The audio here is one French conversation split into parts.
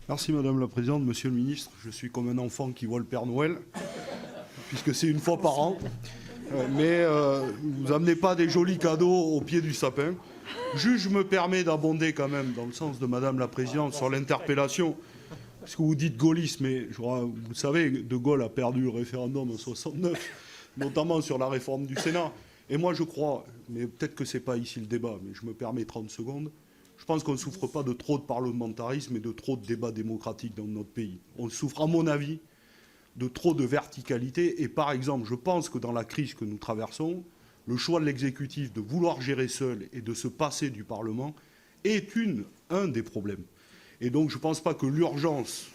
Merci Madame la Présidente, Monsieur le Ministre. Je suis comme un enfant qui voit le Père Noël, puisque c'est une fois par an. Mais vous amenez pas des jolis cadeaux au pied du sapin. Juste, je me permets d'abonder quand même dans le sens de Madame la Présidente sur l'interpellation. Parce que vous dites gaullisme, mais vous savez, De Gaulle a perdu le référendum en 69, notamment sur la réforme du Sénat. Et moi je crois, mais peut-être que ce n'est pas ici le débat, mais je me permets 30 secondes, je pense qu'on ne souffre pas de trop de parlementarisme et de trop de débats démocratiques dans notre pays. On souffre, à mon avis, de trop de verticalité. Et par exemple, je pense que dans la crise que nous traversons, le choix de l'exécutif de vouloir gérer seul et de se passer du Parlement est un des problèmes. Et donc je ne pense pas que l'urgence,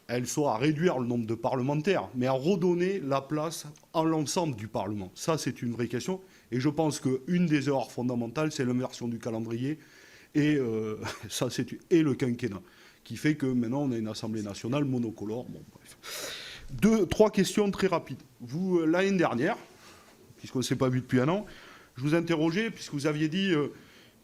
elle soit à réduire le nombre de parlementaires, mais à redonner la place à l'ensemble du Parlement. Ça, c'est une vraie question. Et je pense qu'une des erreurs fondamentales, c'est l'inversion du calendrier et le quinquennat, qui fait que maintenant on a une Assemblée nationale monocolore. Bon, bref. 3 questions très rapides. Vous, l'année dernière, puisqu'on ne s'est pas vu depuis un an, je vous interrogeais, puisque vous aviez dit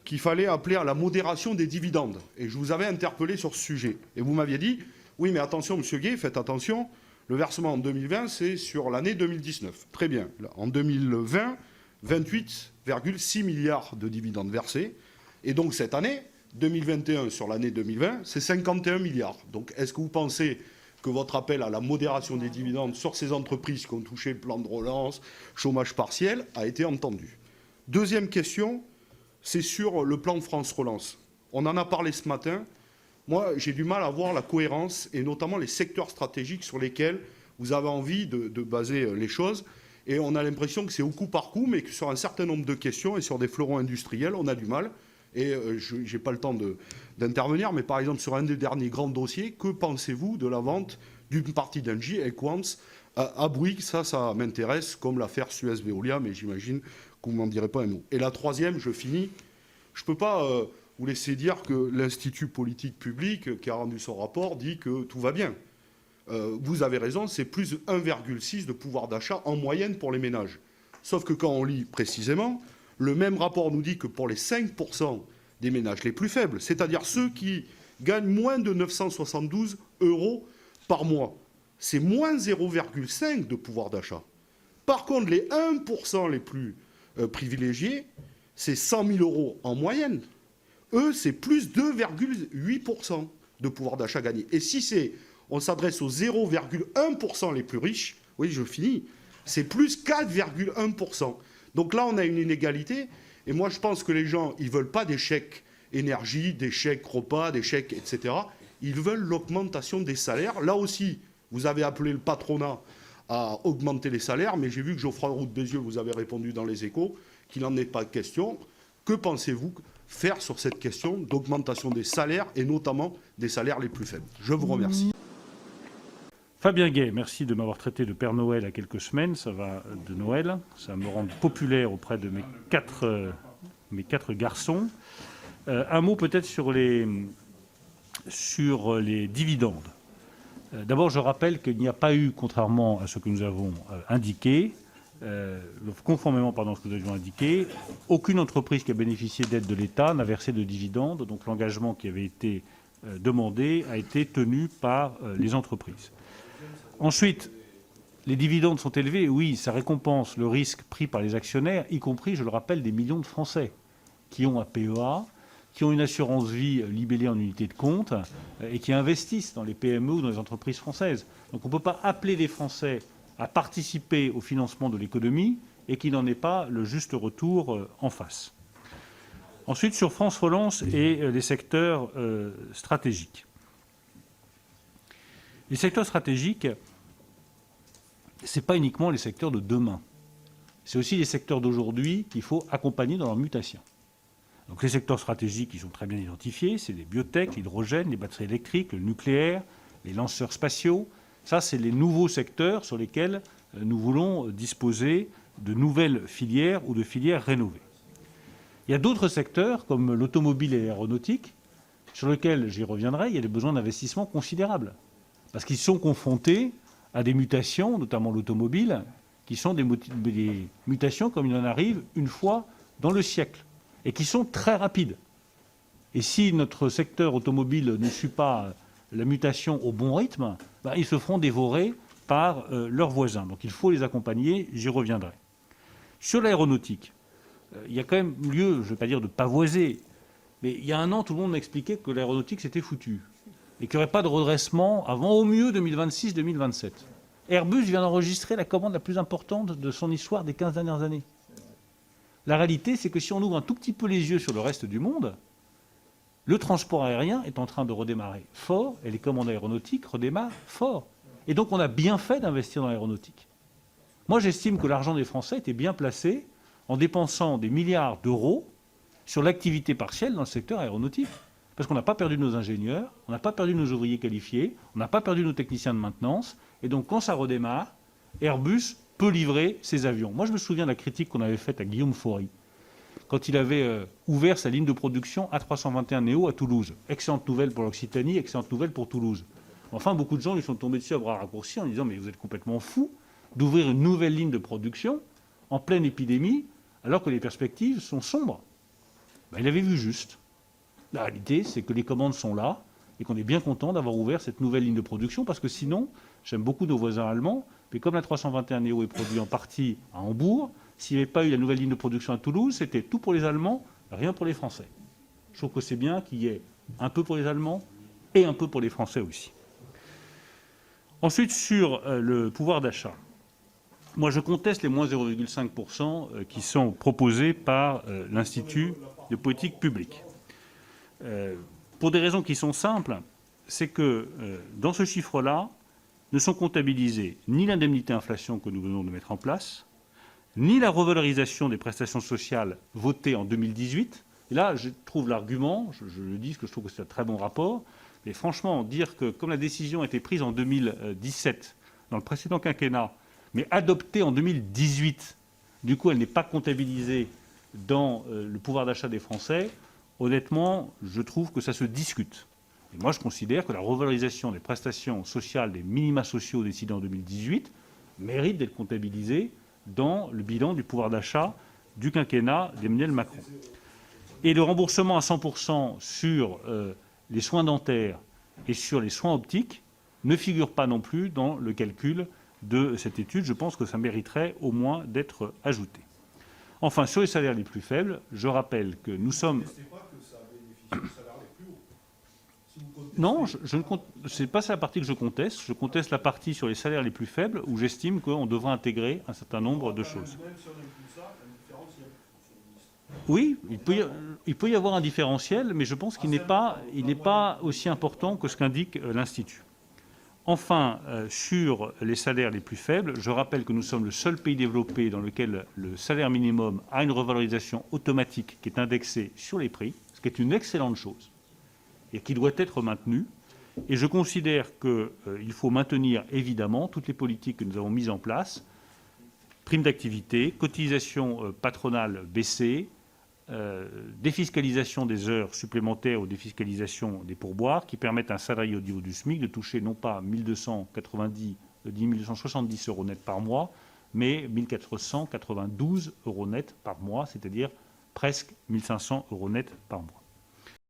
qu'il fallait appeler à la modération des dividendes. Et je vous avais interpellé sur ce sujet. Et vous m'aviez dit, oui, mais attention, Monsieur Gay, faites attention, le versement en 2020, c'est sur l'année 2019. Très bien. En 2020, 28,6 milliards de dividendes versés. Et donc cette année, 2021 sur l'année 2020, c'est 51 milliards. Donc est-ce que vous pensez que votre appel à la modération des dividendes sur ces entreprises qui ont touché le plan de relance, chômage partiel, a été entendu? Deuxième question, c'est sur le plan de France Relance. On en a parlé ce matin. Moi, j'ai du mal à voir la cohérence, et notamment les secteurs stratégiques sur lesquels vous avez envie de baser les choses. Et on a l'impression que c'est au coup par coup, mais que sur un certain nombre de questions et sur des fleurons industriels, on a du mal. Et je n'ai pas le temps d'intervenir, mais par exemple, sur un des derniers grands dossiers, que pensez-vous de la vente d'une partie d'Engie, Equans, à Bouygues? Ça m'intéresse, comme l'affaire Suez-Veolia, mais j'imagine que vous ne m'en direz pas un mot. Et la troisième, je finis. Je ne peux pas vous laisser dire que l'Institut politique publique, qui a rendu son rapport, dit que tout va bien. Vous avez raison, c'est plus 1,6 de pouvoir d'achat en moyenne pour les ménages. Sauf que quand on lit précisément, le même rapport nous dit que pour les 5% des ménages les plus faibles, c'est-à-dire ceux qui gagnent moins de 972 € par mois, c'est moins 0,5 de pouvoir d'achat. Par contre, les 1% les plus privilégiés, c'est 100 000 € en moyenne. Eux, c'est plus 2,8% de pouvoir d'achat gagné. Et si on s'adresse aux 0,1% les plus riches, oui, je finis, c'est plus 4,1%. Donc là, on a une inégalité. Et moi, je pense que les gens, ils ne veulent pas des chèques énergie, des chèques repas, des chèques, etc. Ils veulent l'augmentation des salaires. Là aussi, vous avez appelé le patronat à augmenter les salaires, mais j'ai vu que Geoffroy Roux de Bézieux, vous avez répondu dans les Échos qu'il n'en est pas question. Que pensez-vous faire sur cette question d'augmentation des salaires, et notamment des salaires les plus faibles? Je vous remercie. Fabien Gay, merci de m'avoir traité de Père Noël à quelques semaines. Ça va de Noël. Ça me rend populaire auprès de mes quatre garçons. Un mot peut-être sur les dividendes. D'abord, je rappelle qu'il n'y a pas eu, contrairement à ce que nous avons indiqué, conformément à ce que nous avions indiqué, aucune entreprise qui a bénéficié d'aide de l'État n'a versé de dividendes. Donc l'engagement qui avait été demandé a été tenu par les entreprises. Ensuite, les dividendes sont élevés. Oui, ça récompense le risque pris par les actionnaires, y compris, je le rappelle, des millions de Français qui ont un PEA, qui ont une assurance vie libellée en unité de compte et qui investissent dans les PME ou dans les entreprises françaises. Donc on ne peut pas appeler les Français à participer au financement de l'économie et qu'il n'en ait pas le juste retour en face. Ensuite, sur France Relance et les secteurs stratégiques. Les secteurs stratégiques, ce n'est pas uniquement les secteurs de demain. C'est aussi les secteurs d'aujourd'hui qu'il faut accompagner dans leur mutation. Donc les secteurs stratégiques qui sont très bien identifiés, c'est les biotech, l'hydrogène, les batteries électriques, le nucléaire, les lanceurs spatiaux. Ça, c'est les nouveaux secteurs sur lesquels nous voulons disposer de nouvelles filières ou de filières rénovées. Il y a d'autres secteurs, comme l'automobile et l'aéronautique, sur lesquels, j'y reviendrai, il y a des besoins d'investissement considérables. Parce qu'ils sont confrontés à des mutations, notamment l'automobile, qui sont des mutations comme il en arrive une fois dans le siècle, et qui sont très rapides. Et si notre secteur automobile ne suit pas la mutation au bon rythme, ils se feront dévorer par leurs voisins. Donc il faut les accompagner, j'y reviendrai. Sur l'aéronautique, il y a quand même lieu, je ne vais pas dire de pavoiser, mais il y a un an, tout le monde m'expliquait que l'aéronautique, c'était foutu et qu'il n'y aurait pas de redressement avant au mieux 2026-2027. Airbus vient d'enregistrer la commande la plus importante de son histoire des 15 dernières années. La réalité, c'est que si on ouvre un tout petit peu les yeux sur le reste du monde, le transport aérien est en train de redémarrer fort et les commandes aéronautiques redémarrent fort. Et donc on a bien fait d'investir dans l'aéronautique. Moi, j'estime que l'argent des Français était bien placé en dépensant des milliards d'euros sur l'activité partielle dans le secteur aéronautique. Parce qu'on n'a pas perdu nos ingénieurs, on n'a pas perdu nos ouvriers qualifiés, on n'a pas perdu nos techniciens de maintenance. Et donc, quand ça redémarre, Airbus peut livrer ses avions. Moi, je me souviens de la critique qu'on avait faite à Guillaume Faury quand il avait ouvert sa ligne de production A321neo à Toulouse. Excellente nouvelle pour l'Occitanie, excellente nouvelle pour Toulouse. Enfin, beaucoup de gens lui sont tombés dessus à bras raccourcis en disant « Mais vous êtes complètement fou d'ouvrir une nouvelle ligne de production en pleine épidémie alors que les perspectives sont sombres. » Il avait vu juste. La réalité, c'est que les commandes sont là et qu'on est bien content d'avoir ouvert cette nouvelle ligne de production parce que sinon, j'aime beaucoup nos voisins allemands, mais comme la 321neo est produite en partie à Hambourg, s'il n'y avait pas eu la nouvelle ligne de production à Toulouse, c'était tout pour les Allemands, rien pour les Français. Je trouve que c'est bien qu'il y ait un peu pour les Allemands et un peu pour les Français aussi. Ensuite, sur le pouvoir d'achat. Moi, je conteste les moins 0,5% qui sont proposés par l'Institut de politique publique. Pour des raisons qui sont simples, c'est que dans ce chiffre-là, ne sont comptabilisés ni l'indemnité inflation que nous venons de mettre en place, ni la revalorisation des prestations sociales votées en 2018. Et là, je trouve l'argument, je le dis parce que je trouve que c'est un très bon rapport, mais franchement, dire que comme la décision a été prise en 2017, dans le précédent quinquennat, mais adoptée en 2018, du coup, elle n'est pas comptabilisée dans le pouvoir d'achat des Français, honnêtement, je trouve que ça se discute. Et moi, je considère que la revalorisation des prestations sociales, des minima sociaux décidés en 2018, mérite d'être comptabilisée dans le bilan du pouvoir d'achat du quinquennat d'Emmanuel Macron. Et le remboursement à 100% sur les soins dentaires et sur les soins optiques ne figure pas non plus dans le calcul de cette étude. Je pense que ça mériterait au moins d'être ajouté. Enfin, sur les salaires les plus faibles, je rappelle que nous sommes... Non, je ne compte. C'est pas la partie que je conteste. Je conteste la partie sur les salaires les plus faibles où j'estime qu'on devrait intégrer un certain nombre de choses. Oui, il peut y avoir un différentiel, mais je pense qu'il n'est pas aussi important que ce qu'indique l'Institut. Enfin, sur les salaires les plus faibles, je rappelle que nous sommes le seul pays développé dans lequel le salaire minimum a une revalorisation automatique qui est indexée sur les prix, ce qui est une excellente chose et qui doit être maintenue. Et je considère qu'il faut maintenir évidemment toutes les politiques que nous avons mises en place, prime d'activité, cotisation patronale baissée, défiscalisation des heures supplémentaires ou défiscalisation des pourboires qui permettent à un salarié au niveau du SMIC de toucher non pas 1 270 euros net par mois, mais 1 492 euros net par mois, c'est-à-dire presque 1 500 euros net par mois.